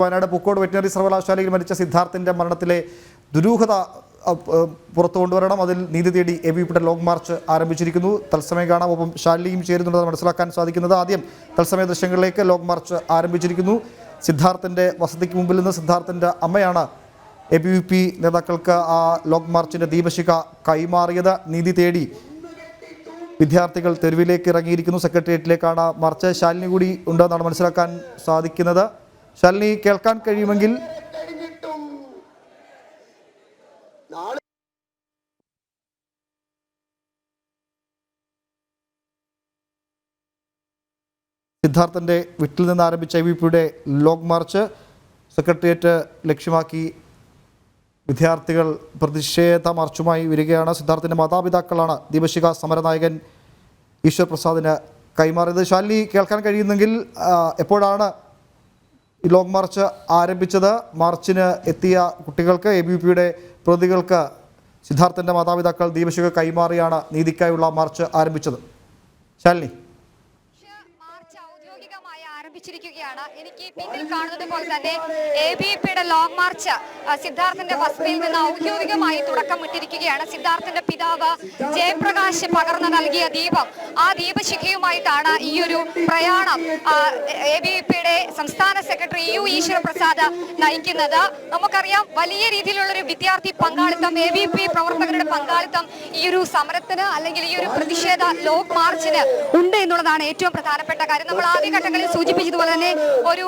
Wayanad Pookode veterinary സർവകലാശാലയിൽ മരിച്ച സിദ്ധാർത്ഥിന്റെ മരണത്തിലെ ദുരൂഹത പുറത്തു കൊണ്ടുവരണം. അതിൽ നീതി തേടി എബിവിപിയുടെ ലോങ് മാർച്ച് ആരംഭിച്ചിരിക്കുന്നു. തത്സമയം കാണാം. ഒപ്പം ശാലിനിയും ചേരുന്നുണ്ടെന്ന് മനസ്സിലാക്കാൻ സാധിക്കുന്നത്. ആദ്യം തത്സമയ ദൃശ്യങ്ങളിലേക്ക്. ലോങ് മാർച്ച് ആരംഭിച്ചിരിക്കുന്നു. സിദ്ധാർത്ഥിന്റെ വസതിക്ക് മുമ്പിൽ നിന്ന് സിദ്ധാർത്ഥിന്റെ അമ്മയാണ് എബിവിപി നേതാക്കൾക്ക് ആ ലോങ് മാർച്ചിന്റെ ദീപശിഖ കൈമാറിയത്. നീതി തേടി വിദ്യാർത്ഥികൾ തെരുവിലേക്ക് ഇറങ്ങിയിരിക്കുന്നു. സെക്രട്ടേറിയറ്റിലേക്കാണ് മാർച്ച്. ശാലിനി കൂടി ഉണ്ടെന്നാണ് മനസ്സിലാക്കാൻ സാധിക്കുന്നത്. ശാലിനി, കേൾക്കാൻ കഴിയുമെങ്കിൽ സിദ്ധാർത്ഥന്റെ വീട്ടിൽ നിന്ന് ആരംഭിച്ച എബിവിപിയുടെ ലോങ് മാർച്ച് സെക്രട്ടേറിയറ്റ് ലക്ഷ്യമാക്കി വിദ്യാർത്ഥികൾ പ്രതിഷേധ മാർച്ചുമായി വരികയാണ്. സിദ്ധാർത്ഥിന്റെ മാതാപിതാക്കളാണ് ദീപശിഖ സമരനായകൻ ഈശ്വർ പ്രസാദിന് കൈമാറിയത്. ശാലിനി, കേൾക്കാൻ കഴിയുന്നെങ്കിൽ എപ്പോഴാണ് ഈ ലോങ് മാർച്ച് ആരംഭിച്ചത്? മാർച്ചിന് എത്തിയ കുട്ടികൾക്ക്, എബിവിപിയുടെ പ്രതികൾക്ക് സിദ്ധാർത്ഥിന്റെ മാതാപിതാക്കൾ ദീപശിഖ കൈമാറിയാണ് നീതിക്കായുള്ള മാർച്ച് ആരംഭിച്ചത്. ശാലിനി, ആരംഭിച്ചിരിക്കുകയാണ്. എനിക്ക് പിന്നിൽ കാണുന്നത് പോലെ തന്നെ എബിവിപിയുടെ ലോങ് മാർച്ച് സിദ്ധാർത്ഥിന്റെ വസതിയിൽ നിന്ന് ഔദ്യോഗികമായി തുടക്കമിട്ടിരിക്കുകയാണ്. സിദ്ധാർത്ഥിന്റെ പിതാവ് ജയപ്രകാശ് പകർന്നു നൽകിയ ദീപം, ആ ദീപശിഖയുമായിട്ടാണ് ഈ ഒരു പ്രയാണം എബിവിപിയുടെ സംസ്ഥാന സെക്രട്ടറി യു ഈശ്വർ പ്രസാദ് നയിക്കുന്നത്. നമുക്കറിയാം, വലിയ രീതിയിലുള്ള ഒരു വിദ്യാർത്ഥി പങ്കാളിത്തം, എബിവിപി പ്രവർത്തകരുടെ പങ്കാളിത്തം ഈ ഒരു സമരത്തിന് അല്ലെങ്കിൽ ഈ ഒരു പ്രതിഷേധ ലോങ് മാർച്ചിന് ഉണ്ട് എന്നുള്ളതാണ് ഏറ്റവും പ്രധാനപ്പെട്ട കാര്യം. നമ്മൾ ആദ്യഘട്ടങ്ങളിൽ സൂചിപ്പിച്ചതുപോലെ തന്നെ ഒരു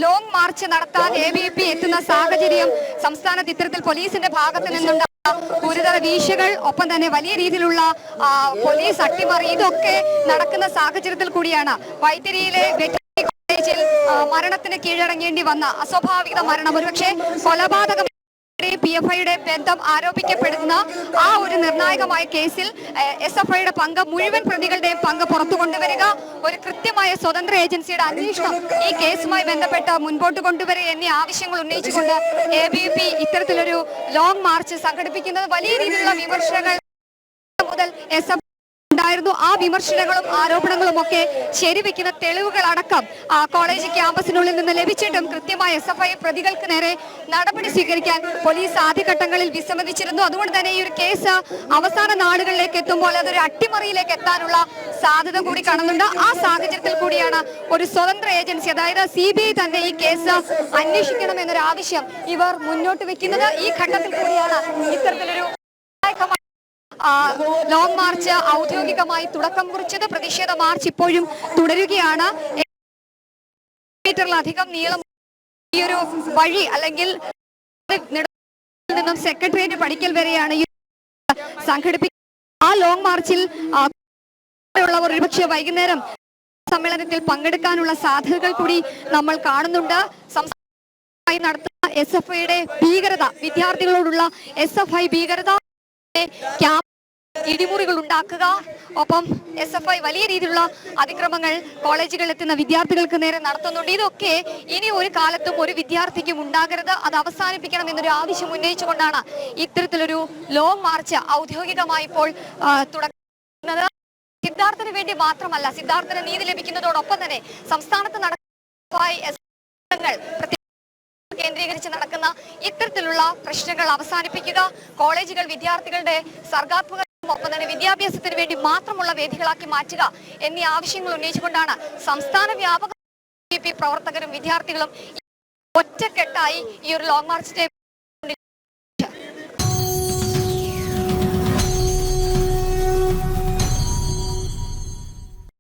ലോങ് മാർച്ച് നടത്താൻ എബിവിപി എത്തുന്ന സാഹചര്യം സംസ്ഥാനത്ത് ഇത്തരത്തിൽ പോലീസിന്റെ ഭാഗത്ത് നിന്നുണ്ട് ഗുരുതര വീഴ്ചകൾ, ഒപ്പം തന്നെ വലിയ രീതിയിലുള്ള പോലീസ് അട്ടിമറി, ഇതൊക്കെ നടക്കുന്ന സാഹചര്യത്തിൽ കൂടിയാണ് വൈത്തിരിയിലെ കോളേജിൽ മരണത്തിന് കീഴടങ്ങേണ്ടി വന്ന അസ്വാഭാവിക മരണം, ഒരുപക്ഷെ കൊലപാതകം PFIയുടെ ബന്ധം ആരോപിക്കപ്പെടുന്ന ആ ഒരു നിർണായകമായ കേസിൽ SFIയുടെ പങ്ക്, മുഴുവൻ പ്രതികളുടെയും പങ്ക് പുറത്തു കൊണ്ടുവരിക, ഒരു കൃത്യമായ സ്വതന്ത്ര ഏജൻസിയുടെ അന്വേഷണം ഈ കേസുമായി ബന്ധപ്പെട്ട് മുൻപോട്ട് കൊണ്ടുവരിക എന്നീ ആവശ്യങ്ങൾ ഉന്നയിച്ചുകൊണ്ട് എബിവിപി ഇത്തരത്തിലൊരു ലോങ് മാർച്ച് സംഘടിപ്പിക്കുന്നത് വലിയ രീതിയിലുള്ള വിമർശനങ്ങൾ മുതൽ ഉണ്ടായിരുന്നു. ആ വിമർശനങ്ങളും ആരോപണങ്ങളും ഒക്കെ ശരിവെക്കുന്ന തെളിവുകളടക്കം കോളേജ് ക്യാമ്പസിനുള്ളിൽ നിന്ന് ലഭിച്ചിട്ടും കൃത്യമായ SFI പ്രതികൾക്ക് നേരെ നടപടി സ്വീകരിക്കാൻ പോലീസ് ആദ്യഘട്ടങ്ങളിൽ വിസമ്മതിച്ചിരുന്നു. അതുകൊണ്ട് തന്നെ ഈ ഒരു കേസ് അവസാന നാളുകളിലേക്ക് എത്തുമ്പോൾ അതൊരു അട്ടിമറിയിലേക്ക് എത്താനുള്ള സാധ്യത കൂടി കാണുന്നുണ്ട്. ആ സാഹചര്യത്തിൽ കൂടിയാണ് ഒരു സ്വതന്ത്ര ഏജൻസി, അതായത് CBI തന്നെ ഈ കേസ് അന്വേഷിക്കണം എന്നൊരു ആവശ്യം ഇവർ മുന്നോട്ട് വെക്കുന്നത്. ഈ ഘട്ടത്തിൽ കൂടിയാണ് ഇത്തരത്തിലൊരു ലോങ് മാർച്ച് ഔദ്യോഗികമായി തുടക്കം കുറിച്ചത്. പ്രതിഷേധ മാർച്ച് ഇപ്പോഴും തുടരുകയാണ്. മീറ്ററിലധികം നീളം ഈ ഒരു വഴി അല്ലെങ്കിൽ നിന്നും സെക്രട്ടേറിയറ്റ് പടിക്കൽ വരെയാണ് സംഘടിപ്പിക്കുന്നത്. ആ ലോങ് മാർച്ചിൽ ഉള്ളവർ ഒരുപക്ഷെ വൈകുന്നേരം സമ്മേളനത്തിൽ പങ്കെടുക്കാനുള്ള സാധ്യതകൾ കൂടി നമ്മൾ കാണുന്നുണ്ട്. സംസ്ഥാനമായി നടത്തുന്ന SFIയുടെ ഭീകരത, വിദ്യാർത്ഥികളോടുള്ള SFI ഭീകരത, ഇടിമുറികൾ ഉണ്ടാക്കുക, ഒപ്പം SFI വലിയ രീതിയിലുള്ള അതിക്രമങ്ങൾ കോളേജുകളിൽ എത്തുന്ന വിദ്യാർത്ഥികൾക്ക് നേരെ നടത്തുന്നുണ്ട്. ഇതൊക്കെ ഇനി ഒരു കാലത്തും ഒരു വിദ്യാർത്ഥിക്കും ഉണ്ടാകരുത്, അത് അവസാനിപ്പിക്കണം എന്നൊരു ആവശ്യം ഉന്നയിച്ചുകൊണ്ടാണ് ഇത്തരത്തിലൊരു ലോങ് മാർച്ച് ഔദ്യോഗികമായി ഇപ്പോൾ തുടങ്ങുന്നത്. സിദ്ധാർത്ഥിന് വേണ്ടി മാത്രമല്ല, സിദ്ധാർത്ഥിന് നീതി ലഭിക്കുന്നതോടൊപ്പം തന്നെ സംസ്ഥാനത്ത് നടക്കുന്ന കേന്ദ്രീകരിച്ച് നടക്കുന്ന ഇത്തരത്തിലുള്ള പ്രശ്നങ്ങൾ അവസാനിപ്പിക്കുക, കോളേജുകൾ വിദ്യാർത്ഥികളുടെ സർഗാത്മക ഒപ്പം തന്നെ വിദ്യാഭ്യാസത്തിന് വേണ്ടി മാത്രമുള്ള വേദികളാക്കി മാറ്റുക എന്നീ ആവശ്യങ്ങൾ ഉന്നയിച്ചുകൊണ്ടാണ് സംസ്ഥാന വ്യാപക പ്രവർത്തകരും വിദ്യാർത്ഥികളും ഒറ്റക്കെട്ടായി ഈ ഒരു ലോങ് മാർച്ചിന്റെ